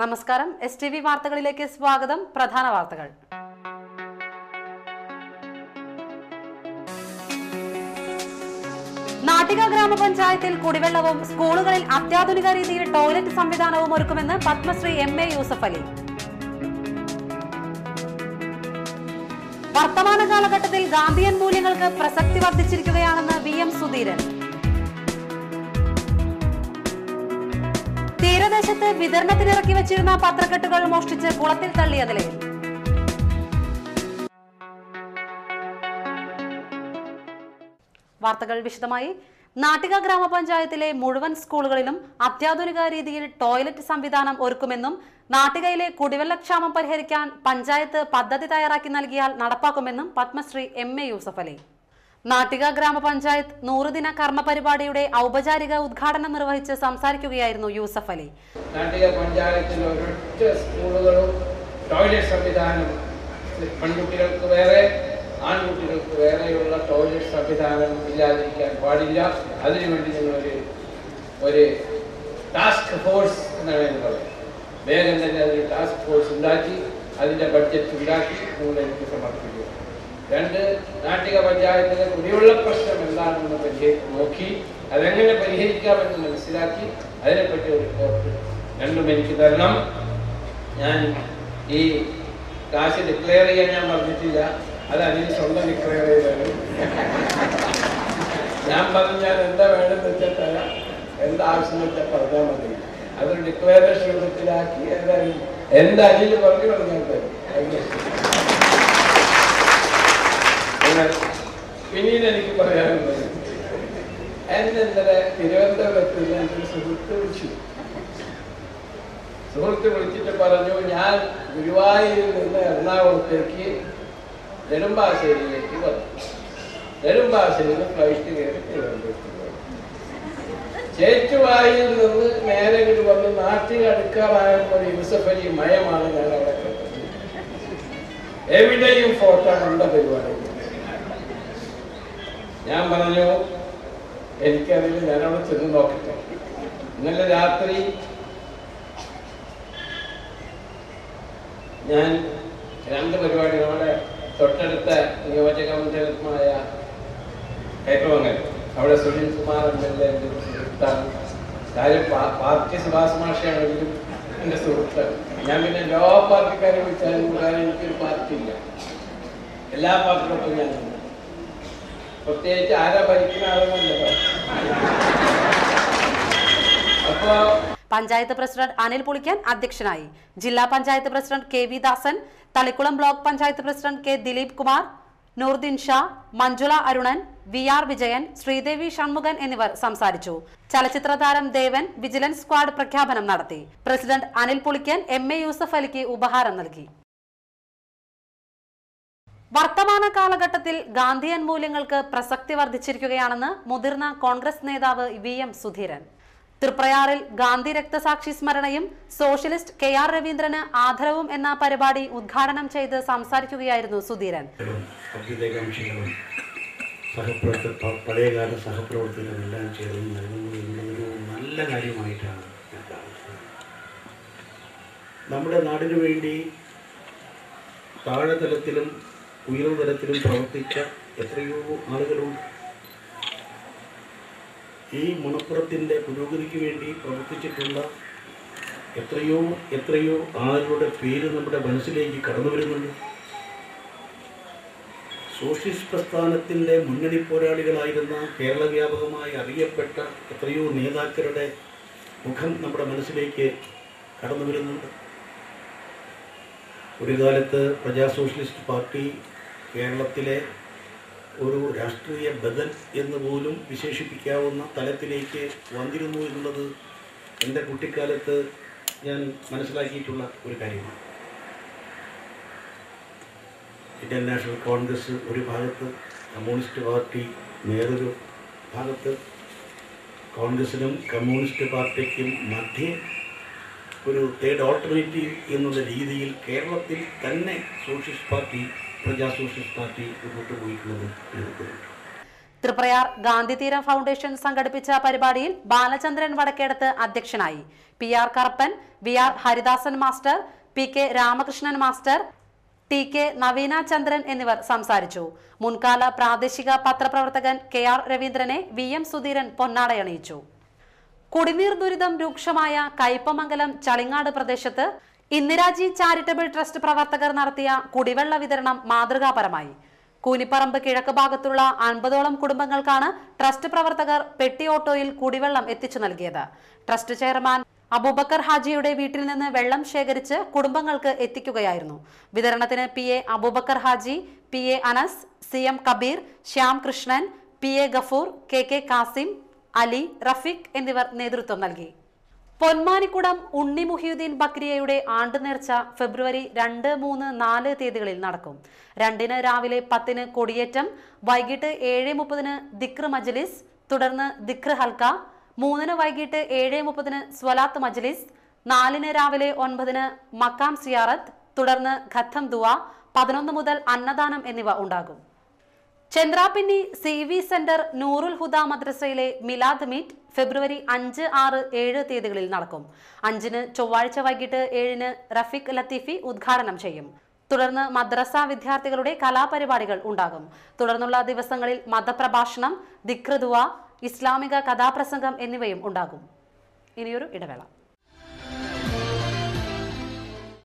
നമസ്കാരം. STV വാർത്തകളിലേക്ക് സ്വാഗതം. പ്രധാന വാർത്തകൾ. നാട്ടിക ഗ്രാമപഞ്ചായത്തിൽ കുടിവെള്ളവും സ്കൂളുകളിൽ അത്യാധുനിക രീതിയിൽ ടോയ്ലറ്റ് സംവിധാനവും ഒരുക്കുമെന്ന് പത്മശ്രീ MA യൂസഫ് അലി. വർത്തമാന കാലഘട്ടത്തിൽ ഗാന്ധിയൻ മൂല്യങ്ങൾക്ക് പ്രസക്തി വർദ്ധിച്ചിരിക്കുകയാണെന്ന് VM സുധീരൻ. തീരദേശത്ത് വിതരണത്തിനിറക്കി വെച്ചിരുന്ന പത്രക്കെട്ടുകൾ മോഷ്ടിച്ച് കുളത്തിൽ തള്ളിയ നിലയിൽ. വാർത്തകൾ വിശദമായി. നാട്ടിക ഗ്രാമപഞ്ചായത്തിലെ മുഴുവൻ സ്കൂളുകളിലും അത്യാധുനിക രീതിയിൽ ടോയ്ലറ്റ് സംവിധാനം ഒരുക്കുമെന്നും നാട്ടികയിലെ കുടിവെള്ളക്ഷാമം പരിഹരിക്കാൻ പഞ്ചായത്ത് പദ്ധതി തയ്യാറാക്കി നൽകിയാൽ നടപ്പാക്കുമെന്നും പത്മശ്രീ MA യൂസഫ് അലി. നാട്ടിക ഗ്രാമപഞ്ചായത്ത് 100 ദിന കർമ്മ പരിപാടിയുടെ ഔപചാരിക ഉദ്ഘാടനം നിർവഹിച്ച് സംസാരിക്കുകയായിരുന്നു യൂസഫ് അലി. നാട്ടിക പഞ്ചായത്തിൽ ഒരൊറ്റ സ്കൂളുകളും ടോയ്ലറ്റ് സംവിധാനം, പെൺകുട്ടികൾക്ക് വേറെ ആൺകുട്ടികൾക്ക് വേറെയുള്ള ടോയ്ലറ്റ് സംവിധാനം ഇല്ലാതിരിക്കാൻ പാടില്ല. അതിനുവേണ്ടി ഞങ്ങൾ ഒരു ടാസ്ക് ഫോഴ്സ് എന്നാണ് പറയുന്നത്. വേഗം തന്നെ അതിന് ടാസ്ക് ഫോഴ്സ് ഉണ്ടാക്കി അതിൻ്റെ ബഡ്ജറ്റ് ഉണ്ടാക്കി നിങ്ങൾ എനിക്ക് സമർപ്പിക്കുക. 2, നാട്ടിക പഞ്ചായത്തിലെ കുടിവെള്ള പ്രശ്നം എന്താണെന്ന് നോക്കി അതെങ്ങനെ പരിഹരിക്കാമെന്ന് മനസ്സിലാക്കി അതിനെപ്പറ്റി ഒരു റിപ്പോർട്ട് 2 എനിക്ക് തരണം. ഞാൻ ഈ കാശ് ഡിക്ലെയർ ചെയ്യാൻ ഞാൻ പറഞ്ഞിട്ടില്ല, അത് അതിന് സ്വന്തം ഡിക്ലെയർ ചെയ്താണ്. ഞാൻ പറഞ്ഞാൽ എന്താ വേണമെന്ന് വെച്ചാൽ തരാം, എന്താവശ്യം വെച്ചാൽ പറഞ്ഞാൽ മതി. അതൊരു ഡിക്ലറേഷൻ രൂപത്തിലാക്കി എന്തായാലും പറഞ്ഞു പറഞ്ഞാൽ തരും. പിന്നീട് എനിക്ക് പറയാനുള്ളത്, ഇന്നലെ തിരുവനന്തപുരത്ത് എൻ്റെ സുഹൃത്ത് വിളിച്ചിട്ട് പറഞ്ഞു, ഞാൻ ഗുരുവായൂരിൽ നിന്ന് എറണാകുളത്തേക്ക് നെടുമ്പാശ്ശേരിയിലേക്ക് വന്നു. നെടുമ്പാശ്ശേരിയിൽ ഫ്ലൈറ്റ് കയറി തിരുവനന്തപുരത്ത് പോയി. ചേറ്റുവായിൽ നിന്ന് നേരെ വന്ന് നാട്ടിൽ അടുക്കാറായപ്പോൾ യൂസഫ് അലി മയമാണ് ഞാൻ അവിടെ കേട്ടത്. എവിടെയും ഫോട്ടോ കണ്ട പരിപാടി. ഞാൻ പറഞ്ഞു, എനിക്കറിയില്ല, ഞാനവിടെ ചെന്ന് നോക്കട്ടെ. ഇന്നലെ രാത്രി ഞാൻ 2 പരിപാടി നമ്മുടെ തൊട്ടടുത്ത നിയോജക മണ്ഡലമായ കൈപ്പമംഗലം, അവിടെ സുനിൽ കുമാർ MLA എൻ്റെ സുഹൃത്താണ്. കാര്യം പാർട്ടി സുഭാഷ് മാഷയാണെങ്കിലും എൻ്റെ സുഹൃത്താണ്. ഞാൻ പിന്നെ എല്ലാ പാർട്ടിക്കാരെ വിളിച്ചാലും കാര്യം എനിക്കൊരു പാർട്ടി ഇല്ല, എല്ലാ പാർട്ടികൾക്കും ഞാൻ പ്രത്യേകിച്ച് ആരാ ഭരിക്കുന്ന ആളെന്നല്ല. അപ്പോ പഞ്ചായത്ത് പ്രസിഡന്റ് അനിൽ പുളിക്കൻ അധ്യക്ഷനായി. ജില്ലാ panchayat president KV Dasan, Thalikkulam block panchayat president K Dileep Kumar, Noordin Shah, Manjula Arunan, VR Vijayan, Sreedevi Shanmukhan എന്നിവർ സംസാരിച്ചു. ചലച്ചിത്ര താരം ദേവൻ വിജിലൻസ് സ്ക്വാഡ് പ്രഖ്യാപനം നടത്തി. പ്രസിഡന്റ് അനിൽ പുളിക്കൻ MA യൂസഫ് അലിക്ക് ഉപഹാരം നൽകി. വർത്തമാന കാലഘട്ടത്തിൽ ഗാന്ധിയൻ മൂല്യങ്ങൾക്ക് പ്രസക്തി വർദ്ധിച്ചിരിക്കുകയാണെന്ന് മുതിർന്ന കോൺഗ്രസ് നേതാവ് VM സുധീരൻ. തൃപ്രയാറിൽ ഗാന്ധി രക്തസാക്ഷി സ്മരണയും സോഷ്യലിസ്റ്റ് KR രവീന്ദ്രന് ആദരവും എന്ന പരിപാടി ഉദ്ഘാടനം ചെയ്ത് സംസാരിക്കുകയായിരുന്നു സുധീരൻ. പഴയകാല സഹപ്രവർത്തകരെല്ലാം ചേർന്ന് നൽകുന്നത് എന്നതൊരു നല്ല കാര്യമായിട്ടാണ് നമ്മുടെ നാടിനു വേണ്ടി താഴെതലത്തിലും ഉയർന്ന തലത്തിലും പ്രവർത്തിച്ച എത്രയോ ആളുകളുണ്ട്. ഈ മണപ്പുറത്തിൻ്റെ പുരോഗതിക്ക് വേണ്ടി പ്രവർത്തിച്ചിട്ടുള്ള എത്രയോ ആളുകളുടെ പേര് നമ്മുടെ മനസ്സിലേക്ക് കടന്നു വരുന്നുണ്ട്. സോഷ്യലിസ്റ്റ് പ്രസ്ഥാനത്തിൻ്റെ മുന്നണി പോരാളികളായിരുന്ന കേരള വ്യാപകമായി അറിയപ്പെട്ട എത്രയോ നേതാക്കളുടെ മുഖം നമ്മുടെ മനസ്സിലേക്ക് കടന്നു വരുന്നുണ്ട്. ഒരു കാലത്ത് പ്രജാ സോഷ്യലിസ്റ്റ് പാർട്ടി കേരളത്തിലെ ഒരു രാഷ്ട്രീയ ബദൽ എന്ന് പോലും വിശേഷിപ്പിക്കാവുന്ന തലത്തിലേക്ക് വന്നിരുന്നു എന്നുള്ളത് എൻ്റെ കുട്ടിക്കാലത്ത് ഞാൻ മനസ്സിലാക്കിയിട്ടുള്ള ഒരു കാര്യമാണ്. ഇന്ത്യൻ നാഷണൽ കോൺഗ്രസ് ഒരു ഭാഗത്ത്, കമ്മ്യൂണിസ്റ്റ് പാർട്ടി വേറൊരു ഭാഗത്ത്, കോൺഗ്രസിനും കമ്മ്യൂണിസ്റ്റ് പാർട്ടിക്കും മധ്യേ ഒരു തേർഡ് ഓൾട്ടർനേറ്റീവ് എന്നുള്ള രീതിയിൽ കേരളത്തിൽ തന്നെ socialist party, Praja socialist party മുന്നോട്ട് പോയിട്ടുള്ളത്. തൃപ്രയാർ ഗാന്ധിതീരം ഫൗണ്ടേഷൻ സംഘടിപ്പിച്ച പരിപാടിയിൽ ബാലചന്ദ്രൻ വടക്കേടത്ത് അധ്യക്ഷനായി. PR Karappan, VR Haridasan master, PK Ramakrishnan master, TK നവീന ചന്ദ്രൻ എന്നിവർ സംസാരിച്ചു. മുൻകാല പ്രാദേശിക പത്രപ്രവർത്തകൻ KR രവീന്ദ്രനെ VM സുധീരൻ പൊന്നാടയണിയിച്ചു. കുടിനീർ ദുരിതം രൂക്ഷമായ കയ്പമംഗലം ചളിങ്ങാട് പ്രദേശത്ത് ഇന്ദിരാജി ചാരിറ്റബിൾ ട്രസ്റ്റ് പ്രവർത്തകർ നടത്തിയ കുടിവെള്ള വിതരണം മാതൃകാപരമായി. കൂനിപ്പറമ്പ് കിഴക്ക് ഭാഗത്തുള്ള 50ഓളം കുടുംബങ്ങൾക്കാണ് ട്രസ്റ്റ് പ്രവർത്തകർ പെട്ടി ഓട്ടോയിൽ കുടിവെള്ളം എത്തിച്ചു നൽകിയത്. ട്രസ്റ്റ് ചെയർമാൻ അബൂബക്കർ ഹാജിയുടെ വീട്ടിൽ നിന്ന് വെള്ളം ശേഖരിച്ച് കുടുംബങ്ങൾക്ക് എത്തിക്കുകയായിരുന്നു. വിതരണത്തിന് PA Abubakar Haji, PA Anas, CM Kabir, Shyam Krishnan, PA Gafoor, KK Kasim, Ali, Rafeeq എന്നിവർ നേതൃത്വം നൽകി. പൊന്മാനിക്കുടം ഉണ്ണി മുഹിയുദ്ദീൻ ബക്രിയയുടെ ആണ്ടുനേർച്ച ഫെബ്രുവരി 2, 3, 4 തീയതികളിൽ നടക്കും. 2-ന് രാവിലെ 10-ന് കൊടിയേറ്റം, വൈകിട്ട് 7:30-ന് ദിക്ർ മജ്ലിസ്, തുടർന്ന് ദിക്ർ ഹൽക്ക, 3-ന് വൈകിട്ട് 7:30-ന് സ്വലാത്ത് മജ്ലിസ്, 4-ന് രാവിലെ 9-ന് മക്കാം സിയാറത്ത്, തുടർന്ന് ഖത്തം ദുആ, 11 മുതൽ അന്നദാനം എന്നിവ ഉണ്ടാകും. ചന്ദ്രാപിന്നി CV സെന്റർ നൂറുൽ ഹുദ മദ്രസയിലെ മിലാദ് മീറ്റ് ഫെബ്രുവരി 5, 6, 7 തീയതികളിൽ നടക്കും. 5-ന് ചൊവ്വാഴ്ച വൈകിട്ട് 7-ന് റഫീഖ് ലത്തീഫി ഉദ്ഘാടനം ചെയ്യും. തുടർന്ന് മദ്രസ വിദ്യാർത്ഥികളുടെ കലാപരിപാടികൾ ഉണ്ടാകും. തുടർന്നുള്ള ദിവസങ്ങളിൽ മതപ്രഭാഷണം, ദിക്ർ ദുആ, ഇസ്ലാമിക കഥാപ്രസംഗം എന്നിവയും ഉണ്ടാകും. ഇനിയൊരു ഇടവേള.